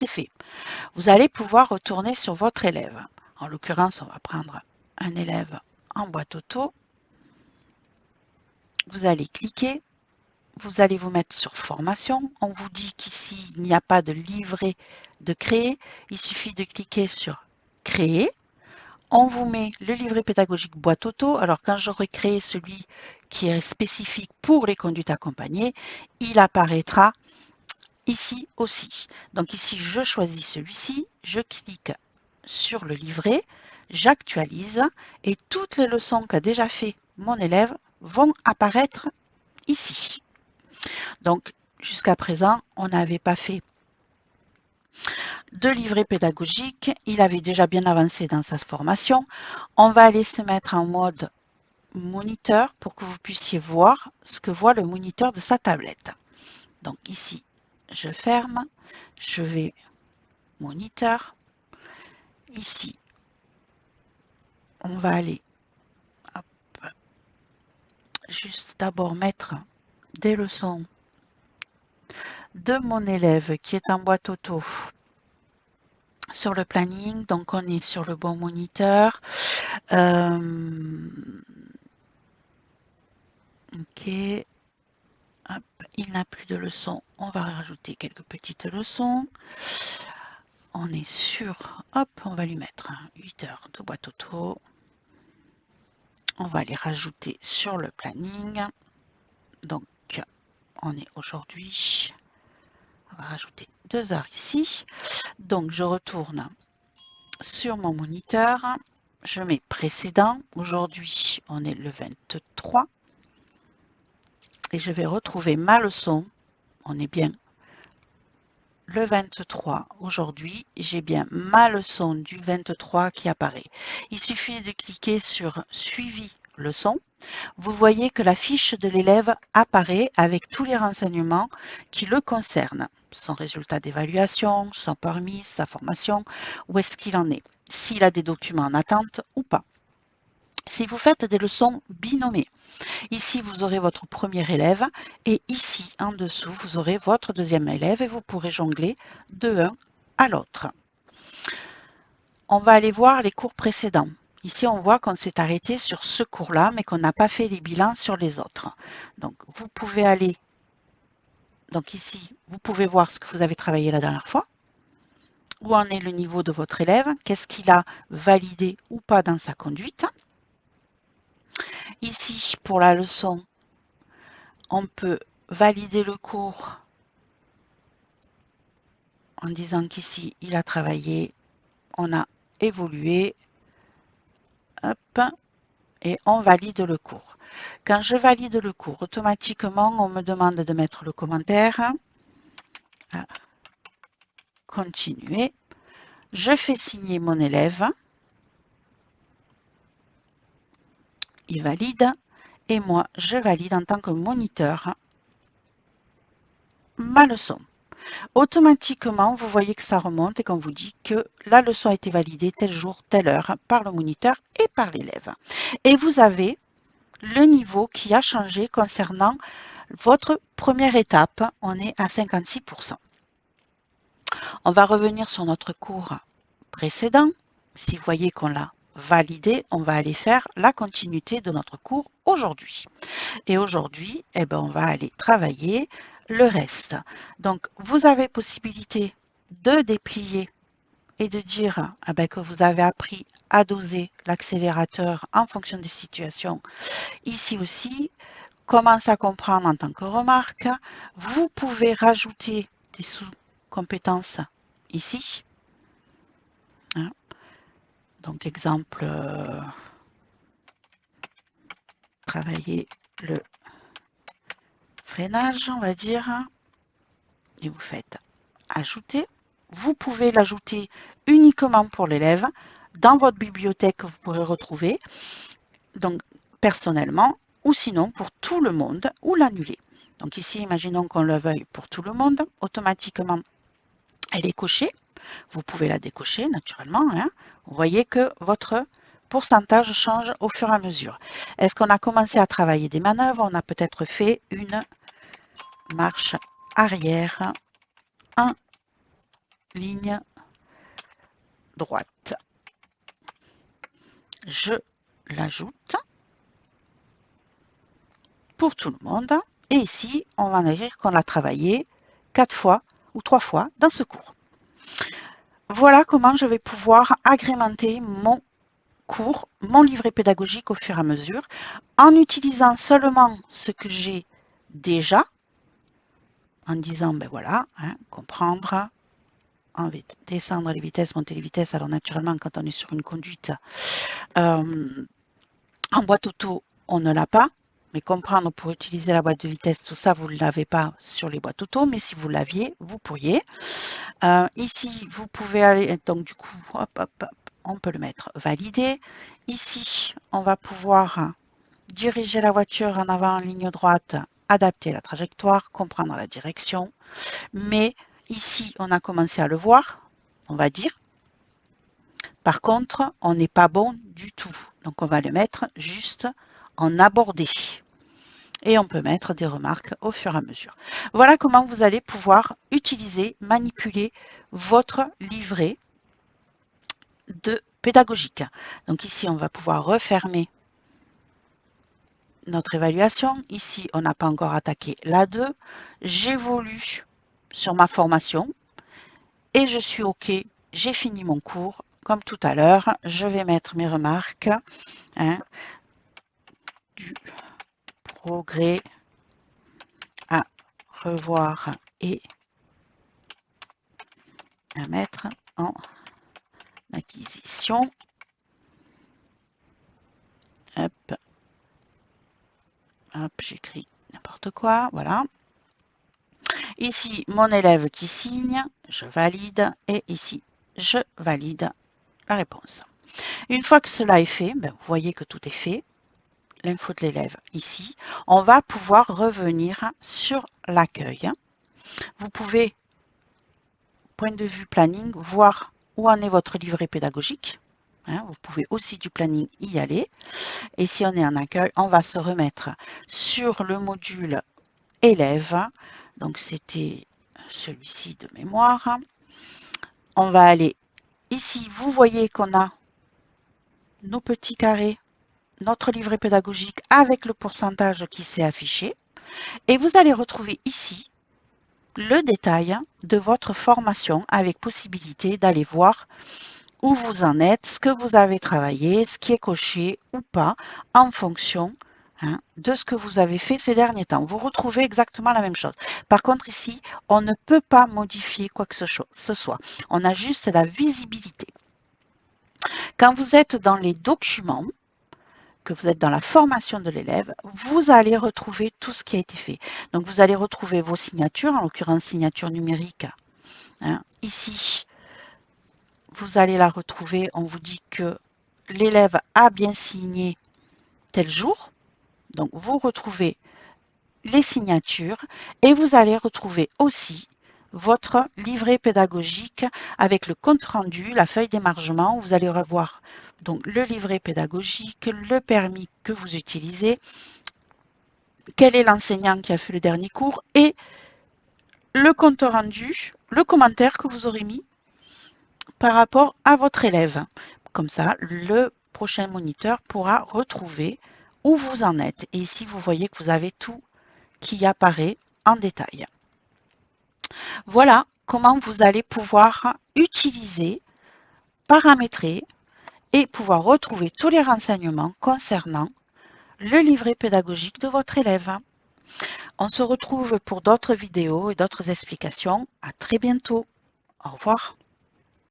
c'est fait. Vous allez pouvoir retourner sur votre élève. En l'occurrence, on va prendre un élève en boîte auto. Vous allez cliquer. Vous allez vous mettre sur formation. On vous dit qu'ici, il n'y a pas de livret de créer. Il suffit de cliquer sur créer. On vous met le livret pédagogique boîte auto. Alors, quand j'aurai créé celui qui est spécifique pour les conduites accompagnées, il apparaîtra ici aussi. Donc ici, je choisis celui-ci, je clique sur le livret, j'actualise et toutes les leçons qu'a déjà fait mon élève vont apparaître ici. Donc, jusqu'à présent, on n'avait pas fait de livret pédagogique. Il avait déjà bien avancé dans sa formation. On va aller se mettre en mode moniteur pour que vous puissiez voir ce que voit le moniteur de sa tablette. Donc ici, je ferme, je vais moniteur. Ici, on va aller hop, juste d'abord mettre des leçons de mon élève qui est en boîte auto sur le planning. Donc, on est sur le bon moniteur. Ok. Hop, il n'a plus de leçons. On va rajouter quelques petites leçons. On est sur, hop, on va lui mettre 8 heures de boîte auto. On va les rajouter sur le planning. Donc, on est aujourd'hui, on va rajouter 2 heures ici. Donc, je retourne sur mon moniteur. Je mets précédent. Aujourd'hui, on est le 23. Et je vais retrouver ma leçon. On est bien le 23 aujourd'hui. J'ai bien ma leçon du 23 qui apparaît. Il suffit de cliquer sur suivi leçon. Vous voyez que la fiche de l'élève apparaît avec tous les renseignements qui le concernent. Son résultat d'évaluation, son permis, sa formation, où est-ce qu'il en est, s'il a des documents en attente ou pas. Si vous faites des leçons binomées, ici vous aurez votre premier élève et ici en dessous vous aurez votre deuxième élève et vous pourrez jongler de l'un à l'autre. On va aller voir les cours précédents. Ici, on voit qu'on s'est arrêté sur ce cours-là, mais qu'on n'a pas fait les bilans sur les autres. Donc, vous pouvez aller, donc ici, vous pouvez voir ce que vous avez travaillé la dernière fois, où en est le niveau de votre élève, qu'est-ce qu'il a validé ou pas dans sa conduite. Ici, pour la leçon, on peut valider le cours en disant qu'ici, il a travaillé, on a évolué, hop, et on valide le cours. Quand je valide le cours, automatiquement, on me demande de mettre le commentaire. Continuer. Je fais signer mon élève. Il valide. Et moi, je valide en tant que moniteur ma leçon. Automatiquement, vous voyez que ça remonte et qu'on vous dit que la leçon a été validée tel jour, telle heure par le moniteur et par l'élève. Et vous avez le niveau qui a changé concernant votre première étape. On est à 56%. On va revenir sur notre cours précédent. Si vous voyez qu'on l'a validé, on va aller faire la continuité de notre cours aujourd'hui. Et aujourd'hui, eh ben, on va aller travailler le reste. Donc, vous avez possibilité de déplier et de dire eh ben, que vous avez appris à doser l'accélérateur en fonction des situations. Ici aussi, commence à comprendre en tant que remarque. Vous pouvez rajouter des sous-compétences ici. Donc, exemple, travailler le freinage, on va dire, et vous faites ajouter. Vous pouvez l'ajouter uniquement pour l'élève dans votre bibliothèque que vous pourrez retrouver, donc personnellement, ou sinon pour tout le monde, ou l'annuler. Donc ici, imaginons qu'on le veuille pour tout le monde, automatiquement, elle est cochée. Vous pouvez la décocher naturellement. Vous voyez que votre pourcentage change au fur et à mesure. Est-ce qu'on a commencé à travailler des manœuvres? On a peut-être fait une marche arrière, 1, ligne droite. Je l'ajoute pour tout le monde. Et ici, on va dire qu'on a travaillé 4 fois ou 3 fois dans ce cours. Voilà comment je vais pouvoir agrémenter mon cours, mon livret pédagogique au fur et à mesure, en utilisant seulement ce que j'ai déjà, en disant, ben voilà, hein, comprendre, descendre les vitesses, monter les vitesses. Alors naturellement, quand on est sur une conduite, en boîte auto, on ne l'a pas. Mais comprendre pour utiliser la boîte de vitesse, tout ça, vous ne l'avez pas sur les boîtes auto. Mais si vous l'aviez, vous pourriez. Ici, vous pouvez aller, donc du coup, hop, hop, hop, on peut le mettre validé. Ici, on va pouvoir diriger la voiture en avant en ligne droite, adapter la trajectoire, comprendre la direction. Mais ici, on a commencé à le voir, on va dire. Par contre, on n'est pas bon du tout. Donc, on va le mettre juste en abordé. Et on peut mettre des remarques au fur et à mesure. Voilà comment vous allez pouvoir utiliser, manipuler votre livret pédagogique. Donc ici, on va pouvoir refermer notre évaluation. Ici, on n'a pas encore attaqué la 2. J'évolue sur ma formation et je suis OK. J'ai fini mon cours. Comme tout à l'heure, je vais mettre mes remarques. Du progrès à revoir et à mettre en acquisition. Hop, hop, j'écris n'importe quoi, voilà. Ici, mon élève qui signe, je valide, et ici, je valide la réponse. Une fois que cela est fait, ben, vous voyez que tout est fait, l'info de l'élève ici, on va pouvoir revenir sur l'accueil. Vous pouvez, point de vue planning, voir où en est votre livret pédagogique. Vous pouvez aussi du planning y aller. Et si on est en accueil, on va se remettre sur le module élève. Donc, c'était celui-ci de mémoire. On va aller ici. Vous voyez qu'on a nos petits carrés, notre livret pédagogique avec le pourcentage qui s'est affiché. Et vous allez retrouver ici le détail de votre formation avec possibilité d'aller voir où vous en êtes, ce que vous avez travaillé, ce qui est coché ou pas en fonction de ce que vous avez fait ces derniers temps. Vous retrouvez exactement la même chose. Par contre, ici, on ne peut pas modifier quoi que ce soit. On a juste la visibilité. Quand vous êtes dans les documents, que vous êtes dans la formation de l'élève, vous allez retrouver tout ce qui a été fait. Donc, vous allez retrouver vos signatures, en l'occurrence signature numérique. Ici, vous allez la retrouver. On vous dit que l'élève a bien signé tel jour. Donc, vous retrouvez les signatures et vous allez retrouver aussi votre livret pédagogique avec le compte rendu, la feuille d'émargement. Vous allez revoir donc le livret pédagogique, le permis que vous utilisez, quel est l'enseignant qui a fait le dernier cours et le compte rendu, le commentaire que vous aurez mis par rapport à votre élève. Comme ça, le prochain moniteur pourra retrouver où vous en êtes. Et ici, vous voyez que vous avez tout qui apparaît en détail. Voilà comment vous allez pouvoir utiliser, paramétrer et pouvoir retrouver tous les renseignements concernant le livret pédagogique de votre élève. On se retrouve pour d'autres vidéos et d'autres explications. À très bientôt. Au revoir.